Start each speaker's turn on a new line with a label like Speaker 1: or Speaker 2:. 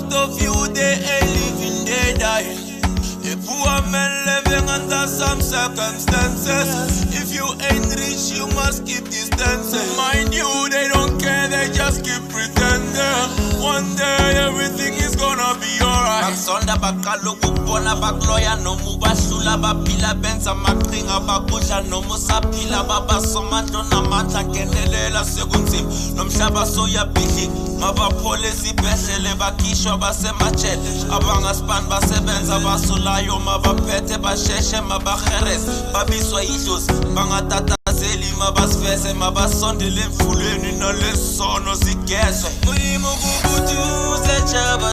Speaker 1: most of you, they ain't living, they dying. A poor man living under some circumstances. If you ain't rich, you must keep distancing. Mind you, they don't care, they just keep pretending. One day everything is gonna be alright. Baksonda bakaloku bona bakloya nomu bashula bapila benza makringa bakudla nomu sapila babasomandlo namandla ngenelela sekunzima nomhlaba soyabhidlika mabaphole ezibhedlele bakhishwa basemajele abangasibani basebenza basulayo mabaphethe basheshe mabahereza babiswa idlozi bangatatazeli mabasiveze mabasondele emfuleni nalesono zigezwe uyimo kukuthi uzejaba